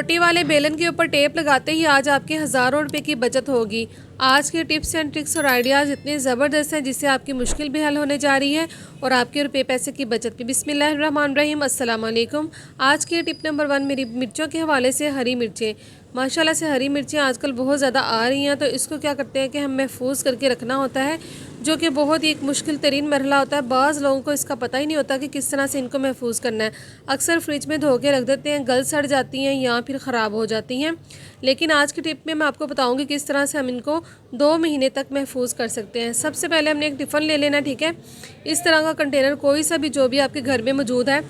रोटी वाले बेलन के ऊपर टेप लगाते ही आज आपके हज़ारों रुपए की बचत होगी। आज के टिप्स एंड ट्रिक्स और आइडियाज़ इतने ज़बरदस्त हैं जिससे आपकी मुश्किल भी हल होने जा रही है और आपके रुपए पैसे की बचत भी। बिस्मिल्लाहिर्रहमानिर्रहीम, अस्सलाम वालेकुम। आज की टिप नंबर 1 मेरी मिर्चों के हवाले से हरी मिर्चें। माशाल्लाह से हरी मिर्चें आजकल बहुत ज़्यादा आ रही हैं, तो इसको क्या करते हैं कि हम महफूज करके रखना होता है, जो कि बहुत ही एक मुश्किल तरीन मरहला होता है। बाज़ लोगों को इसका पता ही नहीं होता कि किस तरह से इनको महफूज करना है। अक्सर फ्रिज में धो के रख देते हैं, गल सड़ जाती हैं या फिर ख़राब हो जाती हैं। लेकिन आज की टिप में मैं आपको बताऊंगी किस तरह से हम इनको 2 महीने तक महफूज कर सकते हैं। सबसे पहले हमने एक टिफ़न ले लेना, ठीक है। इस तरह का कंटेनर, कोई सा भी जो भी आपके घर में मौजूद है।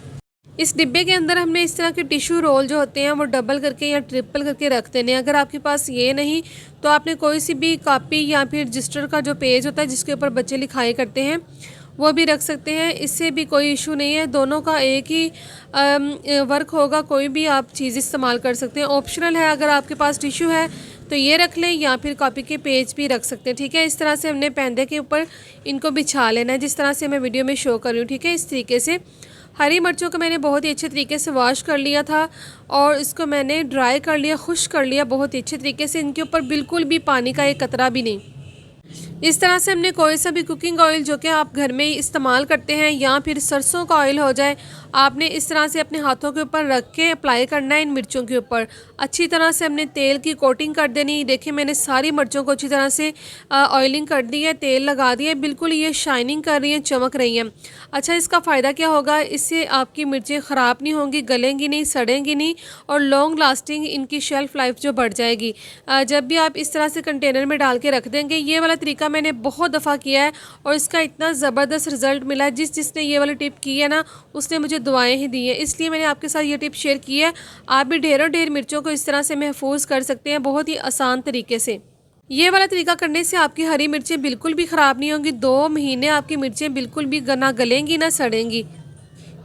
इस डिब्बे के अंदर हमने इस तरह के टिश्यू रोल जो होते हैं वो डबल करके या ट्रिपल करके रख देने। अगर आपके पास ये नहीं तो आपने कोई सी भी कॉपी या फिर रजिस्टर का जो पेज होता है जिसके ऊपर बच्चे लिखाई करते हैं वो भी रख सकते हैं। इससे भी कोई इशू नहीं है, दोनों का एक ही वर्क होगा। कोई भी आप चीज़ इस्तेमाल कर सकते हैं, ऑप्शनल है। अगर आपके पास टिश्यू है तो ये रख लें या फिर कॉपी के पेज भी रख सकते हैं, ठीक है। इस तरह से हमने पैंदे के ऊपर इनको बिछा लेना है, जिस तरह से मैं वीडियो में शो कर रही हूँ, ठीक है। इस तरीके से हरी मिर्चों को मैंने बहुत ही अच्छे तरीके से वॉश कर लिया था और इसको मैंने ड्राई कर लिया, खुश्क कर लिया बहुत ही अच्छे तरीके से। इनके ऊपर बिल्कुल भी पानी का एक कतरा भी नहीं। इस तरह से हमने कोई सा भी कुकिंग ऑयल जो कि आप घर में इस्तेमाल करते हैं या फिर सरसों का ऑयल हो जाए, आपने इस तरह से अपने हाथों के ऊपर रख के अप्लाई करना है इन मिर्चों के ऊपर। अच्छी तरह से हमने तेल की कोटिंग कर देनी। देखिए मैंने सारी मिर्चों को अच्छी तरह से ऑयलिंग कर दी है, तेल लगा दिया है, बिल्कुल ये शाइनिंग कर रही हैं, चमक रही हैं। अच्छा, इसका फ़ायदा क्या होगा, इससे आपकी मिर्चें ख़राब नहीं होंगी, गलेंगी नहीं, सड़ेंगी नहीं और लॉन्ग लास्टिंग इनकी शेल्फ़ लाइफ जो बढ़ जाएगी। जब भी आप इस तरह से कंटेनर में डाल के रख देंगे, ये वाला तरीका मैंने बहुत दफ़ा किया है और इसका इतना ज़बरदस्त रिज़ल्ट मिला है। जिसने ये वाली टिप की है ना, उसने मुझे दुआएं ही दी हैं, इसलिए मैंने आपके साथ ये टिप शेयर की है। आप भी ढेरों ढेर मिर्चों को इस तरह से महफूज कर सकते हैं बहुत ही आसान तरीके से। ये वाला तरीका करने से आपकी हरी मिर्चें बिल्कुल भी ख़राब नहीं होंगी। 2 महीने आपकी मिर्चें बिल्कुल भी ना गलेंगी ना सड़ेंगी।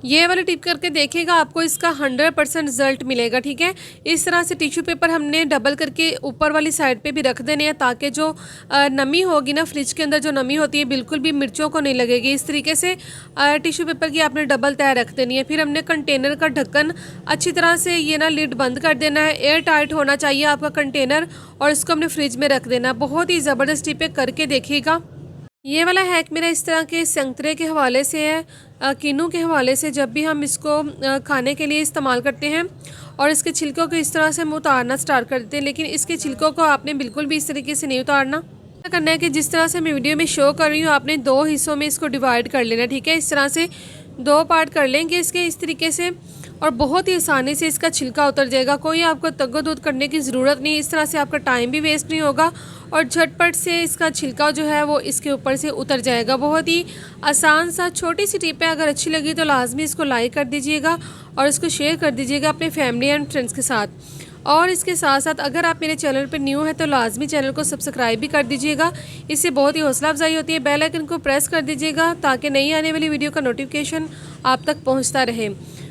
ये वाली टिप करके देखिएगा, आपको इसका 100% रिजल्ट मिलेगा, ठीक है। इस तरह से टिश्यू पेपर हमने डबल करके ऊपर वाली साइड पे भी रख देने हैं, ताकि जो नमी होगी ना, फ्रिज के अंदर जो नमी होती है बिल्कुल भी मिर्चों को नहीं लगेगी। इस तरीके से टिश्यू पेपर की आपने डबल तय रख देनी है। फिर हमने कंटेनर का ढक्कन अच्छी तरह से ये ना लिड बंद कर देना है। एयर टाइट होना चाहिए आपका कंटेनर और इसको हमने फ्रिज में रख देना। बहुत ही ज़बरदस्त टिप है, करके देखिएगा। ये वाला हैक मेरा इस तरह के संतरे के हवाले से है, किन्नू के हवाले से। जब भी हम इसको खाने के लिए इस्तेमाल करते हैं और इसके छिलकों को इस तरह से हम उतारना स्टार्ट कर देते हैं, लेकिन इसके छिलकों को आपने बिल्कुल भी इस तरीके से नहीं उतारना। क्या करना है कि जिस तरह से मैं वीडियो में शो कर रही हूँ, आपने 2 हिस्सों में इसको डिवाइड कर लेना, ठीक है। इस तरह से 2 पार्ट कर लेंगे इसके इस तरीके से और बहुत ही आसानी से इसका छिलका उतर जाएगा। कोई आपको तग्गो-दूध करने की ज़रूरत नहीं। इस तरह से आपका टाइम भी वेस्ट नहीं होगा और झटपट से इसका छिलका जो है वो इसके ऊपर से उतर जाएगा। बहुत ही आसान सा छोटी सी टिप है। अगर अच्छी लगी तो लाजमी इसको लाइक कर दीजिएगा और इसको शेयर कर दीजिएगा अपने फैमिली एंड फ्रेंड्स के साथ। और इसके साथ साथ अगर आप मेरे चैनल पर न्यू है तो लाजमी चैनल को सब्सक्राइब भी कर दीजिएगा। इससे बहुत ही हौसला अफजाई होती है। बेल आइकन को प्रेस कर दीजिएगा ताकि नई आने वाली वीडियो का नोटिफिकेशन आप तक पहुँचता रहे।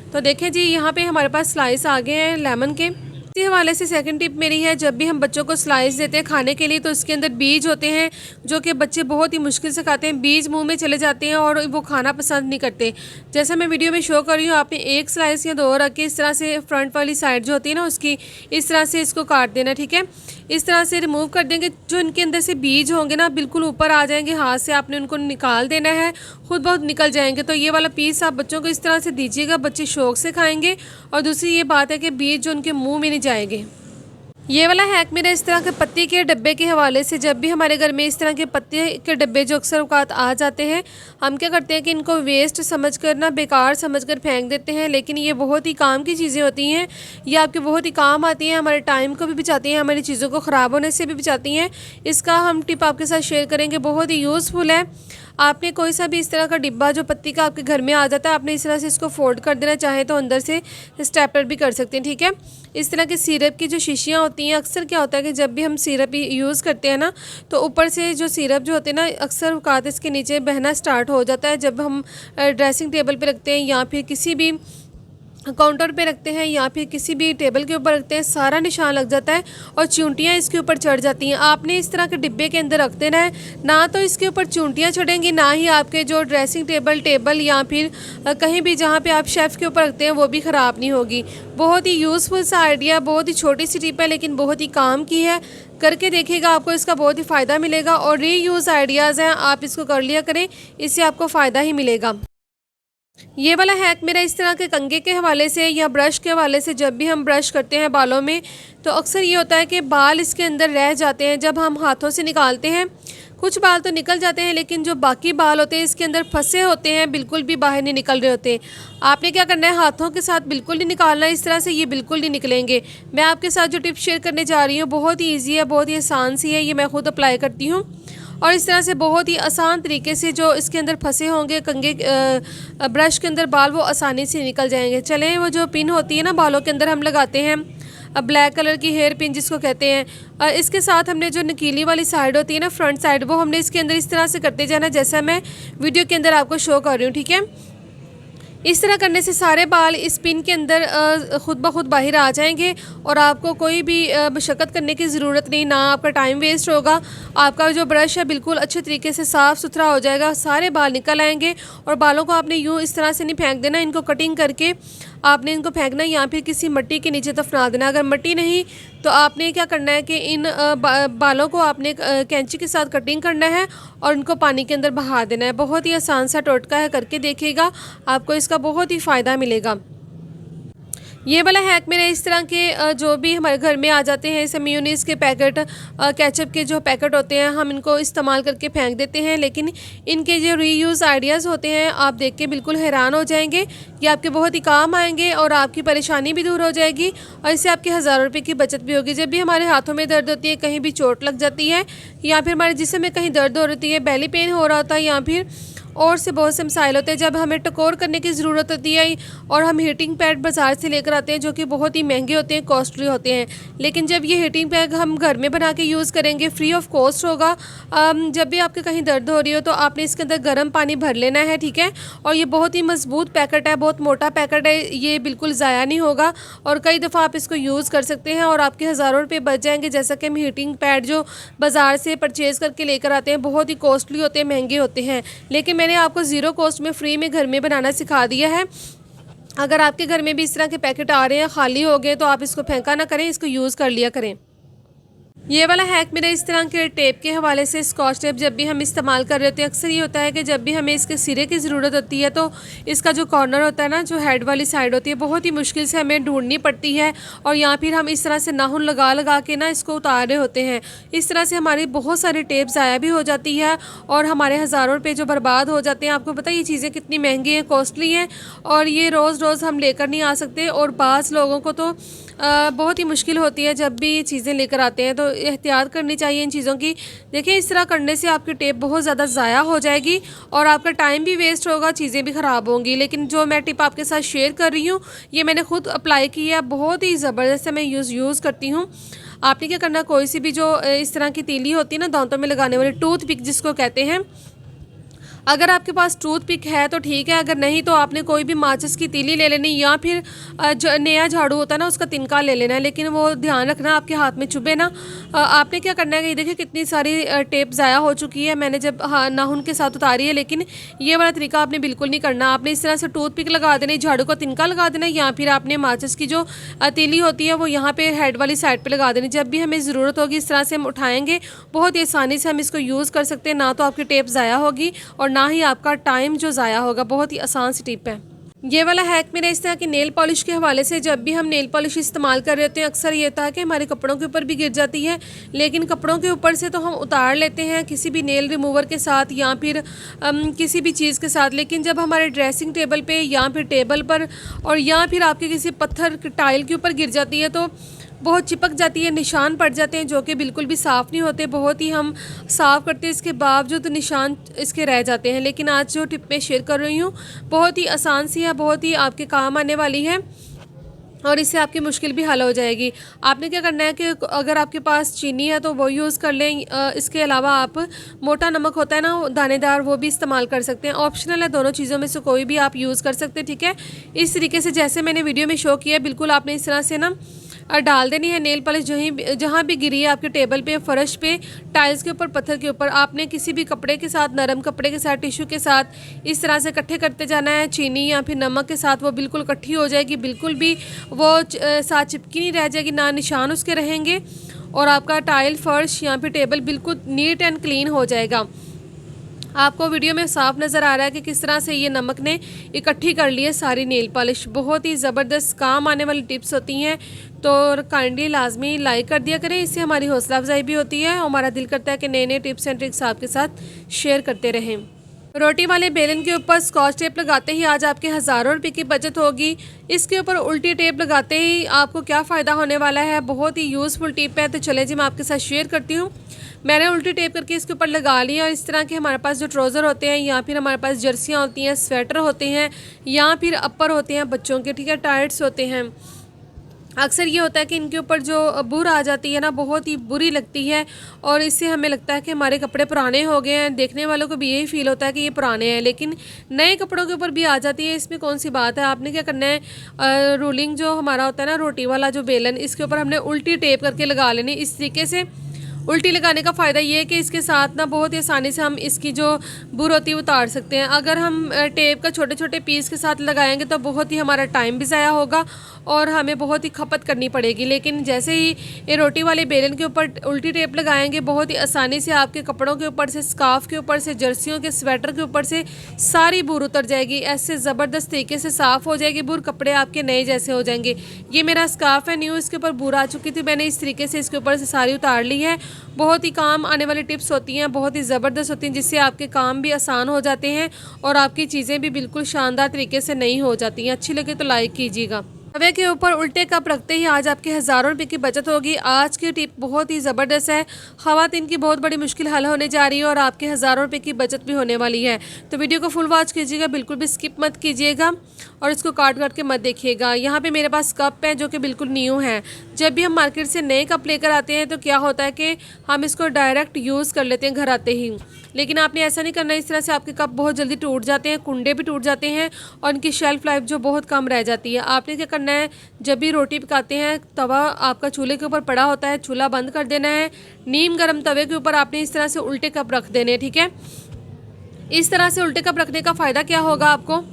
तो देखें जी, यहाँ पे हमारे पास स्लाइस आ गए हैं लेमन के। इसी हवाले से सेकंड टिप मेरी है, जब भी हम बच्चों को स्लाइस देते हैं खाने के लिए तो इसके अंदर बीज होते हैं जो कि बच्चे बहुत ही मुश्किल से खाते हैं। बीज मुंह में चले जाते हैं और वो खाना पसंद नहीं करते। जैसा मैं वीडियो में शो कर रही हूँ, आपने 1 स्लाइस या 2 रख के इस तरह से फ्रंट वाली साइड जो होती है ना उसकी इस तरह से इसको काट देना, ठीक है। इस तरह से रिमूव कर देंगे। जो इनके अंदर से बीज होंगे ना बिल्कुल ऊपर आ जाएंगे, हाथ से आपने उनको निकाल देना है, खुद बहुत निकल जाएंगे। तो ये वाला पीस आप बच्चों को इस तरह से दीजिएगा, बच्चे शौक से खाएंगे। और दूसरी ये बात है कि बीज जो उनके मुंह में नहीं जाएंगे। ये वाला हैक मेरा इस तरह के पत्ती के डब्बे के हवाले से। जब भी हमारे घर में इस तरह के पत्ते के डब्बे जो अक्सर औकात आ जाते हैं, हम क्या करते हैं कि इनको वेस्ट समझकर ना, बेकार समझकर फेंक देते हैं। लेकिन ये बहुत ही काम की चीज़ें होती हैं, ये आपके बहुत ही काम आती हैं, हमारे टाइम को भी बचाती हैं, हमारी चीज़ों को ख़राब होने से भी बचाती हैं। इसका हम टिप आपके साथ शेयर करेंगे, बहुत ही यूज़फुल है। आपने कोई सा भी इस तरह का डिब्बा जो पत्ती का आपके घर में आ जाता है, आपने इस तरह से इसको फोल्ड कर देना, चाहे तो अंदर से स्टेपलर भी कर सकते हैं, ठीक है। इस तरह के सिरप की जो शीशियाँ होती हैं, अक्सर क्या होता है कि जब भी हम सिरप यूज़ करते हैं ना तो ऊपर से जो सिरप जो होते हैं ना, अक्सर औकात इसके नीचे बहना स्टार्ट हो जाता है। जब हम ड्रेसिंग टेबल पे रखते हैं या फिर किसी भी काउंटर पे रखते हैं या फिर किसी भी टेबल के ऊपर रखते हैं, सारा निशान लग जाता है और चूंटियाँ इसके ऊपर चढ़ जाती हैं। आपने इस तरह के डिब्बे के अंदर रख देना है, ना तो इसके ऊपर चूंटियाँ चढ़ेंगी, ना ही आपके जो ड्रेसिंग टेबल या फिर कहीं भी जहाँ पे आप शेफ़ के ऊपर रखते हैं वो भी ख़राब नहीं होगी। बहुत ही यूज़फुल सा आइडिया, बहुत ही छोटी सी टिप है लेकिन बहुत ही काम की है। करके देखिएगा, आपको इसका बहुत ही फ़ायदा मिलेगा और रीयूज़ आइडियाज़ हैं, आप इसको कर लिया करें, इससे आपको फ़ायदा ही मिलेगा। ये वाला हैक मेरा इस तरह के कंघे के हवाले से या ब्रश के हवाले से, जब भी हम ब्रश करते हैं बालों में तो अक्सर ये होता है कि बाल इसके अंदर रह जाते हैं। जब हम हाथों से निकालते हैं कुछ बाल तो निकल जाते हैं, लेकिन जो बाकी बाल होते हैं इसके अंदर फंसे होते हैं, बिल्कुल भी बाहर नहीं निकल रहे होते। आपने क्या करना है, हाथों के साथ बिल्कुल नहीं निकालना है, इस तरह से ये बिल्कुल नहीं निकलेंगे। मैं आपके साथ जो टिप शेयर करने जा रही हूँ बहुत ही ईजी है, बहुत ही आसान सी है, ये मैं खुद अप्लाई करती हूँ और इस तरह से बहुत ही आसान तरीके से जो इसके अंदर फंसे होंगे कंघे ब्रश के अंदर बाल, वो आसानी से निकल जाएंगे। चलें, वो जो पिन होती है ना बालों के अंदर हम लगाते हैं, ब्लैक कलर की हेयर पिन जिसको कहते हैं, इसके साथ हमने जो नकीली वाली साइड होती है ना, फ्रंट साइड, वो हमने इसके अंदर इस तरह से करते जाना जैसा मैं वीडियो के अंदर आपको शो कर रही हूँ। ठीक है, इस तरह करने से सारे बाल इस पिन के अंदर ख़ुद ब खुद बाहर आ जाएंगे और आपको कोई भी मशक्क़त करने की ज़रूरत नहीं, ना आपका टाइम वेस्ट होगा। आपका जो ब्रश है बिल्कुल अच्छे तरीके से साफ़ सुथरा हो जाएगा, सारे बाल निकल आएंगे। और बालों को आपने यूँ इस तरह से नहीं फेंक देना, इनको कटिंग करके आपने इनको फेंकना या फिर किसी मिट्टी के नीचे दफना देना। अगर मिट्टी नहीं तो आपने क्या करना है कि इन बालों को आपने कैंची के साथ कटिंग करना है और इनको पानी के अंदर बहा देना है। बहुत ही आसान सा टोटका है, करके देखिएगा, आपको इसका बहुत ही फ़ायदा मिलेगा। ये वाला हैक मेरे इस तरह के जो भी हमारे घर में आ जाते हैं, जैसे मेयोनीज़ के पैकेट, केचप के जो पैकेट होते हैं, हम इनको इस्तेमाल करके फेंक देते हैं, लेकिन इनके जो रीयूज़ आइडियाज़ होते हैं आप देख के बिल्कुल हैरान हो जाएंगे। ये आपके बहुत ही काम आएंगे और आपकी परेशानी भी दूर हो जाएगी और इससे आपकी हज़ारों रुपये की बचत भी होगी। जब भी हमारे हाथों में दर्द होती है, कहीं भी चोट लग जाती है या फिर हमारे जिस्म में कहीं दर्द हो रही है, बेली पेन हो रहा होता है या फिर और से बहुत से मसाइल होते हैं, जब हमें टकोर करने की ज़रूरत होती है और हम हीटिंग पैड बाज़ार से लेकर आते हैं जो कि बहुत ही महंगे होते हैं, कॉस्टली होते हैं, लेकिन जब ये हीटिंग पैड हम घर में बना के यूज़ करेंगे, फ्री ऑफ कॉस्ट होगा। जब भी आपके कहीं दर्द हो रही हो तो आपने इसके अंदर गर्म पानी भर लेना है, ठीक है। और ये बहुत ही मजबूत पैकेट है, बहुत मोटा पैकेट है, ये बिल्कुल ज़ाया नहीं होगा और कई दफ़ा आप इसको यूज़ कर सकते हैं और आपके हज़ारों रुपये बच जाएंगे। जैसा कि हम हीटिंग पैड जो बाज़ार से परचेज़ करके लेकर आते हैं बहुत ही कॉस्टली होते हैं, महंगे होते हैं, लेकिन मैंने आपको ज़ीरो कॉस्ट में फ्री में घर में बनाना सिखा दिया है। अगर आपके घर में भी इस तरह के पैकेट आ रहे हैं, खाली हो गए, तो आप इसको फेंका ना करें, इसको यूज़ कर लिया करें। ये वाला हैक मेरा इस तरह के टेप के हवाले से, स्कॉच टेप जब भी हम इस्तेमाल कर रहे होते हैं, अक्सर ये होता है कि जब भी हमें इसके सिरे की ज़रूरत होती है तो इसका जो कॉर्नर होता है ना, जो हेड वाली साइड होती है, बहुत ही मुश्किल से हमें ढूंढनी पड़ती है और या फिर हम इस तरह से नाखून लगा लगा के ना इसको उतार रहे होते हैं। इस तरह से हमारी बहुत सारी टेप ज़ाया भी हो जाती है और हमारे हज़ारों रुपये जो बर्बाद हो जाते हैं। आपको पता है ये चीज़ें कितनी महंगी हैं, कॉस्टली हैं और ये रोज़ रोज़ हम लेकर नहीं आ सकते और बाज़ लोगों को तो बहुत ही मुश्किल होती है जब भी ये चीज़ें लेकर आते हैं, तो एहतियात करनी चाहिए इन चीज़ों की। देखिए, इस तरह करने से आपकी टेप बहुत ज़्यादा ज़ाया हो जाएगी और आपका टाइम भी वेस्ट होगा, चीज़ें भी ख़राब होंगी। लेकिन जो मैं टिप आपके साथ शेयर कर रही हूँ ये मैंने खुद अप्लाई की है, बहुत ही ज़बरदस्त मैं यूज़ करती हूँ। आपने क्या करना, कोई सी भी जो इस तरह की तीली होती है ना, दांतों में लगाने वाली टूथ पिक जिसको कहते हैं, अगर आपके पास टूथपिक है तो ठीक है, अगर नहीं तो आपने कोई भी माचिस की तीली ले लेनी या फिर जो नया झाड़ू होता है ना उसका तिनका ले लेना है, लेकिन वो ध्यान रखना आपके हाथ में चुभे ना। आपने क्या करना है कि देखिए कितनी सारी टेप ज़ाया हो चुकी है, मैंने जब नाखून के साथ उतारी है, लेकिन ये वाला तरीका आपने बिल्कुल नहीं करना। आपने इस तरह से टूथपिक लगा देना, झाड़ू का तिनका लगा देना या फिर आपने माचिस की जो तीली होती है वो यहाँ पर हेड वाली साइड पर लगा देनी। जब भी हमें ज़रूरत होगी इस तरह से हम उठाएँगे, बहुत ही आसानी से हम इसको यूज़ कर सकते हैं, ना तो आपकी टेप ज़ाया होगी और ना ही आपका टाइम जो ज़ाया होगा। बहुत ही आसान सी टिप है ये वाला हैक मेरा इस तरह की नेल पॉलिश के हवाले से। जब भी हम नेल पॉलिश इस्तेमाल कर रहे होते हैं अक्सर ये होता है कि हमारे कपड़ों के ऊपर भी गिर जाती है, लेकिन कपड़ों के ऊपर से तो हम उतार लेते हैं किसी भी नेल रिमूवर के साथ या फिर किसी भी चीज़ के साथ, लेकिन जब हमारे ड्रेसिंग टेबल पे या फिर टेबल पर और या फिर आपके किसी पत्थर टाइल के ऊपर गिर जाती है तो बहुत चिपक जाती है, निशान पड़ जाते हैं जो कि बिल्कुल भी साफ़ नहीं होते। बहुत ही हम साफ़ करते हैं इसके बावजूद निशान इसके रह जाते हैं। लेकिन आज जो टिप मैं शेयर कर रही हूँ बहुत ही आसान सी है, बहुत ही आपके काम आने वाली है। और इससे आपकी मुश्किल भी हल हो जाएगी। आपने क्या करना है कि अगर आपके पास चीनी है तो वो यूज़ कर लें। इसके अलावा आप मोटा नमक होता है ना दानेदार, वो भी इस्तेमाल कर सकते हैं। ऑप्शनल है, दोनों चीज़ों में से कोई भी आप यूज़ कर सकते हैं, ठीक है। इस तरीके से जैसे मैंने वीडियो में शो किया, बिल्कुल आपने इस तरह से ना डाल देनी है नेल पॉलिश। जहाँ भी गिरी है आपके टेबल पे, फर्श पे, टाइल्स के ऊपर, पत्थर के ऊपर, आपने किसी भी कपड़े के साथ, नरम कपड़े के साथ, टिश्यू के साथ इस तरह से इकट्ठे करते जाना है। चीनी या फिर नमक के साथ वो बिल्कुल इकट्ठी हो जाएगी, बिल्कुल भी वो साथ चिपकी नहीं रह जाएगी, ना निशान उसके रहेंगे, और आपका टाइल, फर्श या फिर टेबल बिल्कुल नीट एंड क्लीन हो जाएगा। आपको वीडियो में साफ नज़र आ रहा है कि किस तरह से ये नमक ने इकट्ठी कर ली है सारी नेल पॉलिश। बहुत ही ज़बरदस्त काम आने वाली टिप्स होती हैं, तो काइंडली लाजमी लाइक कर दिया करें, इससे हमारी हौसला अफजाई भी होती है और हमारा दिल करता है कि नए नए टिप्स एंड ट्रिक्स आपके साथ शेयर करते रहें। रोटी वाले बेलन के ऊपर स्कॉच टेप लगाते ही आज आपके हज़ारों रुपए की बचत होगी। इसके ऊपर उल्टी टेप लगाते ही आपको क्या फ़ायदा होने वाला है, बहुत ही यूज़फुल टिप है। तो चले जी मैं आपके साथ शेयर करती हूँ। मैंने उल्टी टेप करके इसके ऊपर लगा लिया, और इस तरह के हमारे पास जो ट्राउज़र होते हैं या फिर हमारे पास जर्सियाँ होती हैं, स्वेटर होते हैं या फिर अपर होते हैं बच्चों के, ठीक है, टाइट्स होते हैं। अक्सर ये होता है कि इनके ऊपर जो बुर आ जाती है ना, बहुत ही बुरी लगती है, और इससे हमें लगता है कि हमारे कपड़े पुराने हो गए हैं। देखने वालों को भी यही फील होता है कि ये पुराने हैं, लेकिन नए कपड़ों के ऊपर भी आ जाती है। इसमें कौन सी बात है। आपने क्या करना है, रोलिंग जो हमारा होता है ना, रोटी वाला जो बेलन, इसके ऊपर हमने उल्टी टेप करके लगा लेनी। इस तरीके से उल्टी लगाने का फ़ायदा ये है कि इसके साथ ना बहुत ही आसानी से हम इसकी जो बुर होती है वो उतार सकते हैं। अगर हम टेप का छोटे छोटे पीस के साथ लगाएंगे तो बहुत ही हमारा टाइम भी ज़ाया होगा और हमें बहुत ही खपत करनी पड़ेगी। लेकिन जैसे ही ये रोटी वाले बेलन के ऊपर उल्टी टेप लगाएंगे, बहुत ही आसानी से आपके कपड़ों के ऊपर से, स्कार्फ के ऊपर से, जर्सियों के, स्वेटर के ऊपर से सारी बुर उतर जाएगी। ऐसे ज़बरदस्त तरीके से साफ़ हो जाएगी बुर, कपड़े आपके नए जैसे हो जाएंगे। ये मेरा स्कार्फ है न्यू, इसके ऊपर बुर आ चुकी थी, मैंने इस तरीके से इसके ऊपर से सारी उतार ली है। बहुत ही काम आने वाली टिप्स होती हैं, बहुत ही ज़बरदस्त होती हैं, जिससे आपके काम भी आसान हो जाते हैं और आपकी चीज़ें भी बिल्कुल शानदार तरीके से नहीं हो जाती हैं। अच्छी लगे तो लाइक कीजिएगा। तवे के ऊपर उल्टे कप रखते ही आज आपके हज़ारों रुपए की बचत होगी। आज की टिप बहुत ही ज़बरदस्त है, ख़वातीन की बहुत बड़ी मुश्किल हल होने जा रही है और आपके हज़ारों रुपए की बचत भी होने वाली है। तो वीडियो को फुल वॉच कीजिएगा, बिल्कुल भी स्किप मत कीजिएगा और इसको काट काट के मत देखिएगा। यहाँ पे मेरे पास कप है जो कि बिल्कुल न्यू है। जब भी हम मार्केट से नए कप लेकर आते हैं तो क्या होता है कि हम इसको डायरेक्ट यूज़ कर लेते हैं घर आते ही, लेकिन आपने ऐसा नहीं करना। इस तरह से आपके कप बहुत जल्दी टूट जाते हैं, कुंडे भी टूट जाते हैं और इनकी शेल्फ लाइफ जो बहुत कम रह जाती है। आपने क्या करना है, जब भी रोटी पकाते हैं, तवा आपका चूल्हे के ऊपर पड़ा होता है, चूल्हा बंद कर देना है। नीम गर्म तवे के ऊपर आपने इस तरह से उल्टे कप रख देने हैं, ठीक है। इस तरह से उल्टे कप रखने का फ़ायदा क्या होगा, आपको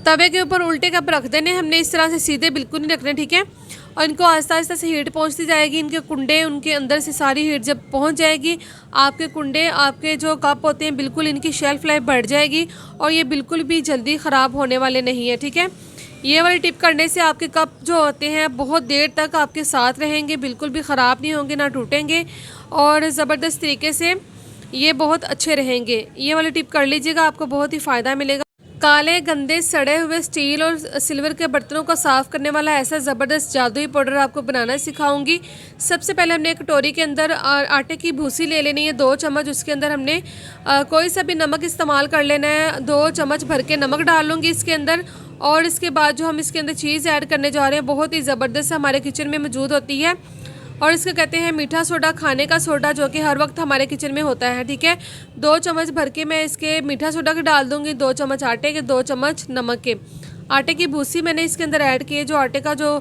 तवे के ऊपर उल्टे कप रख देने हमने, इस तरह से सीधे बिल्कुल नहीं रखने, ठीक है। और इनको आहिस्ता आहिस्ता से हीट पहुंचती जाएगी, इनके कुंडे, उनके अंदर से सारी हीट जब पहुंच जाएगी, आपके कुंडे, आपके जो कप होते हैं, बिल्कुल इनकी शेल्फ लाइफ बढ़ जाएगी और ये बिल्कुल भी जल्दी ख़राब होने वाले नहीं है, ठीक है। ये वाली टिप करने से आपके कप जो होते हैं बहुत देर तक आपके साथ रहेंगे, बिल्कुल भी ख़राब नहीं होंगे, ना टूटेंगे और ज़बरदस्त तरीके से ये बहुत अच्छे रहेंगे। ये वाली टिप कर लीजिएगा, आपको बहुत ही फ़ायदा मिलेगा। काले, गंदे, सड़े हुए स्टील और सिल्वर के बर्तनों को साफ़ करने वाला ऐसा ज़बरदस्त जादुई पाउडर आपको बनाना सिखाऊंगी। सबसे पहले हमने एक कटोरी के अंदर आटे की भूसी ले लेनी है 2 चम्मच। उसके अंदर हमने कोई सा भी नमक इस्तेमाल कर लेना है। 2 चम्मच भर के नमक डाल लूँगी इसके अंदर, और इसके बाद जो हम इसके अंदर चीज़ ऐड करने जा रहे हैं बहुत ही ज़बरदस्त हमारे किचन में मौजूद होती है और इसको कहते हैं मीठा सोडा, खाने का सोडा, जो कि हर वक्त हमारे किचन में होता है, ठीक है। 2 चम्मच भर के मैं इसके मीठा सोडा के डाल दूँगी, 2 चम्मच आटे के, 2 चम्मच नमक के। आटे की भूसी मैंने इसके अंदर ऐड की है, जो आटे का जो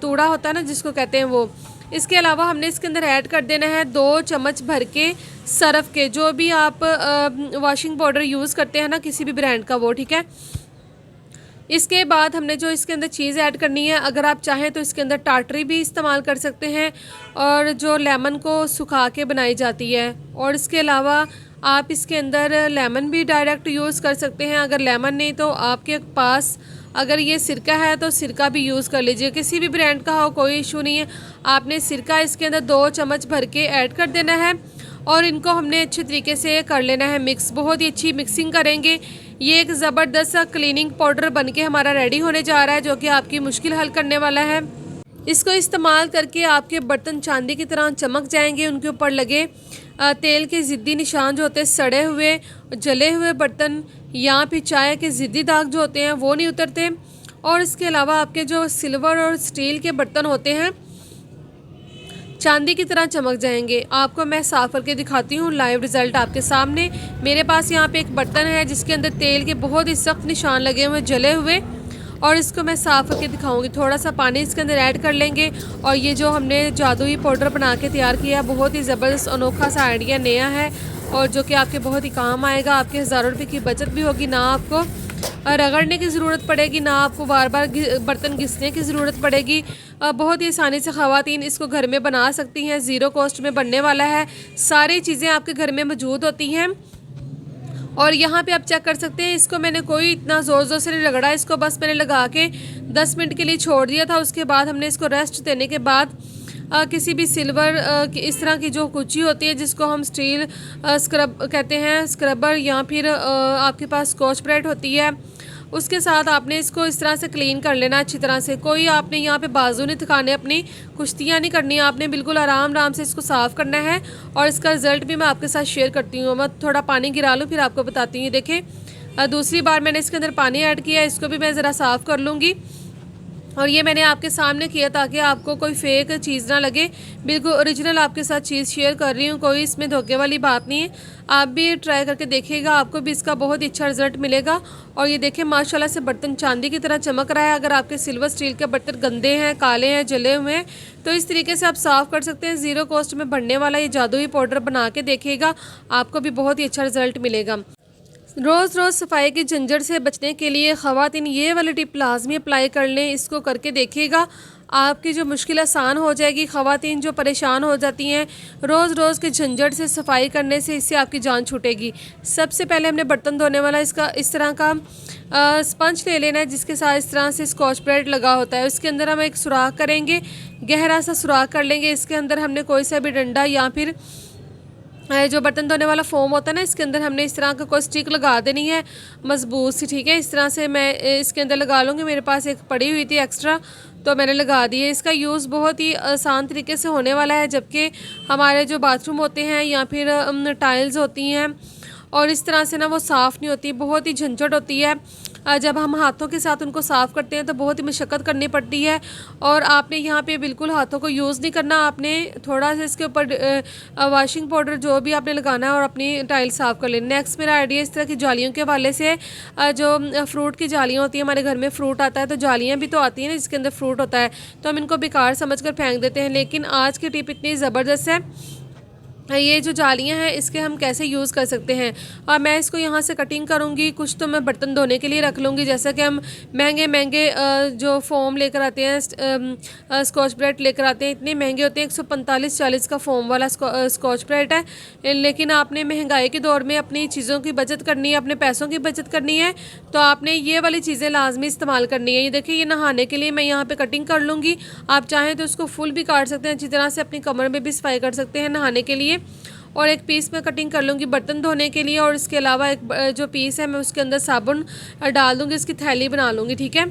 तूड़ा होता है ना जिसको कहते हैं वो। इसके अलावा हमने इसके अंदर ऐड कर देना है 2 चम्मच भर के सर्फ के, जो भी आप वॉशिंग पाउडर यूज़ करते हैं ना किसी भी ब्रांड का, वो, ठीक है। इसके बाद हमने जो इसके अंदर चीज़ ऐड करनी है, अगर आप चाहें तो इसके अंदर टाटरी भी इस्तेमाल कर सकते हैं और जो लेमन को सुखा के बनाई जाती है, और इसके अलावा आप इसके अंदर लेमन भी डायरेक्ट यूज़ कर सकते हैं। अगर लेमन नहीं तो आपके पास अगर ये सिरका है तो सिरका भी यूज़ कर लीजिए, किसी भी ब्रांड का हो, कोई इशू नहीं है। आपने सिरका इसके अंदर 2 चम्मच भर के ऐड कर देना है और इनको हमने अच्छे तरीके से कर लेना है मिक्स। बहुत ही अच्छी मिक्सिंग करेंगे। ये एक ज़बरदस्त सा क्लीनिंग पाउडर बनके हमारा रेडी होने जा रहा है, जो कि आपकी मुश्किल हल करने वाला है। इसको इस्तेमाल करके आपके बर्तन चांदी की तरह चमक जाएंगे। उनके ऊपर लगे तेल के ज़िद्दी निशान जो होते हैं, सड़े हुए, जले हुए बर्तन या फिर चाय के ज़िद्दी दाग जो होते हैं वो नहीं उतरते और इसके अलावा आपके जो सिल्वर और स्टील के बर्तन होते हैं चांदी की तरह चमक जाएंगे। आपको मैं साफ़ करके दिखाती हूँ, लाइव रिज़ल्ट आपके सामने। मेरे पास यहाँ पे एक बर्तन है जिसके अंदर तेल के बहुत ही सख्त निशान लगे हुए जले हुए, और इसको मैं साफ़ करके दिखाऊंगी। थोड़ा सा पानी इसके अंदर ऐड कर लेंगे, और ये जो हमने जादुई पाउडर बना के तैयार किया, बहुत ही ज़बरदस्त अनोखा सा आइडिया नया है, और जो कि आपके बहुत ही काम आएगा। आपके हज़ारों रुपये की बचत भी होगी, ना आपको रगड़ने की ज़रूरत पड़ेगी, ना आपको बार बार बर्तन घिसने की ज़रूरत पड़ेगी। बहुत ही आसानी से ख़वातीन इसको घर में बना सकती हैं, ज़ीरो कॉस्ट में बनने वाला है। सारी चीज़ें आपके घर में मौजूद होती हैं। और यहाँ पे आप चेक कर सकते हैं, इसको मैंने कोई इतना ज़ोर ज़ोर से नहीं रगड़ा, इसको बस मैंने लगा के 10 मिनट के लिए छोड़ दिया था। उसके बाद हमने इसको रेस्ट देने के बाद किसी भी सिल्वर इस तरह की जो कुची होती है, जिसको हम स्टील स्क्रब कहते हैं, स्क्रबर, या फिर आपके पास स्कॉच ब्राइट होती है, उसके साथ आपने इसको इस तरह से क्लीन कर लेना अच्छी तरह से। कोई आपने यहाँ पे बाजू नहीं थकाने, अपनी कुश्तियाँ नहीं करनी, आपने बिल्कुल आराम से इसको साफ़ करना है। और इसका रिज़ल्ट भी मैं आपके साथ शेयर करती हूँ। मैं थोड़ा पानी गिरा लूँ फिर आपको बताती हूँ। देखें, दूसरी बार मैंने इसके अंदर पानी ऐड किया, इसको भी मैं ज़रा साफ़ कर लूँगी। और ये मैंने आपके सामने किया ताकि आपको कोई फेक चीज़ ना लगे, बिल्कुल ओरिजिनल आपके साथ चीज़ शेयर कर रही हूँ, कोई इसमें धोखे वाली बात नहीं है। आप भी ट्राई करके देखिएगा, आपको भी इसका बहुत ही अच्छा रिजल्ट मिलेगा। और ये देखें, माशाल्लाह से बर्तन चांदी की तरह चमक रहा है। अगर आपके सिल्वर स्टील के बर्तन गंदे हैं, काले हैं, जले हुए हैं, तो इस तरीके से आप साफ़ कर सकते हैं। ज़ीरो कॉस्ट में बनने वाला ये जादुई पाउडर बना के देखिएगा, आपको भी बहुत ही अच्छा रिजल्ट मिलेगा। रोज़ रोज़ सफाई की झंझट से बचने के लिए ख़वातीन ये वाली टिप लाजमी अप्लाई कर लें, इसको करके देखिएगा, आपकी जो मुश्किल आसान हो जाएगी। ख़वातीन जो परेशान हो जाती हैं रोज़ रोज़ के झंझट से, सफाई करने से, इससे आपकी जान छूटेगी। सबसे पहले हमने बर्तन धोने वाला इसका इस तरह का स्पंज ले लेना है, जिसके साथ इस तरह से स्कॉच ब्राइट लगा होता है। उसके अंदर हम एक सुराख करेंगे, गहरा सा सुराख कर लेंगे। इसके अंदर हमने कोई सा भी डंडा या फिर जो बर्तन धोने वाला फोम होता है ना, इसके अंदर हमने इस तरह का कोई स्टिक लगा देनी है मजबूत सी, ठीक है। इस तरह से मैं इसके अंदर लगा लूँगी। मेरे पास एक पड़ी हुई थी एक्स्ट्रा, तो मैंने लगा दी है। इसका यूज़ बहुत ही आसान तरीके से होने वाला है, जबकि हमारे जो बाथरूम होते हैं या फिर टाइल्स होती हैं और इस तरह से ना वो साफ़ नहीं होती, बहुत ही झंझट होती है। जब हम हाथों के साथ उनको साफ़ करते हैं तो बहुत ही मशक्क़त करनी पड़ती है। और आपने यहाँ पे बिल्कुल हाथों को यूज़ नहीं करना, आपने थोड़ा सा इसके ऊपर वॉशिंग पाउडर जो भी आपने लगाना है और अपनी टाइल साफ़ कर लेनी। नेक्स्ट मेरा आइडिया इस तरह की जालियों के हवाले से, जो फ्रूट की जालियाँ होती हैं, हमारे घर में फ्रूट आता है तो जालियाँ भी तो आती हैं ना जिसके अंदर फ्रूट होता है, तो हम इनको बेकार समझ कर फेंक देते हैं। लेकिन आज की टिप इतनी ज़बरदस्त है, ये जो जालियाँ हैं इसके हम कैसे यूज़ कर सकते हैं। और मैं इसको यहाँ से कटिंग करूँगी, कुछ तो मैं बर्तन धोने के लिए रख लूँगी। जैसा कि हम महंगे जो फोम लेकर आते हैं, स्कॉच ब्राइट लेकर आते हैं, इतने महंगे होते हैं, 145-40 का फोम वाला स्कॉच ब्राइट है। लेकिन आपने महंगाई के दौर में अपनी चीज़ों की बचत करनी है, अपने पैसों की बचत करनी है, तो आपने ये वाली चीज़ें लाजमी इस्तेमाल करनी है। ये देखिए, ये नहाने के लिए मैं यहाँ पर कटिंग कर लूँगी। आप चाहें तो उसको फुल भी काट सकते हैं, अच्छी तरह से अपनी कमर में भी सफाई कर सकते हैं नहाने के लिए। और एक पीस में कटिंग कर लूँगी बर्तन धोने के लिए, और इसके अलावा एक जो पीस है मैं उसके अंदर साबुन डाल दूँगी, इसकी थैली बना लूँगी, ठीक है।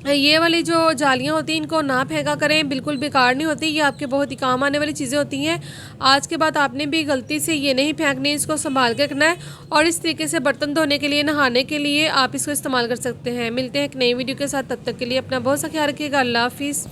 ये वाली जो जालियाँ होती हैं इनको ना फेंका करें, बिल्कुल बेकार नहीं होती, ये आपके बहुत ही काम आने वाली चीज़ें होती हैं। आज के बाद आपने भी गलती से ये नहीं फेंकनी, इसको संभाल के रखना है। और इस तरीके से बर्तन धोने के लिए, नहाने के लिए आप इसको इस्तेमाल कर सकते हैं। मिलते हैं एक नई वीडियो के साथ, तब तक के लिए अपना बहुत सा ख्याल रखिएगा। अल्लाह हाफिज़।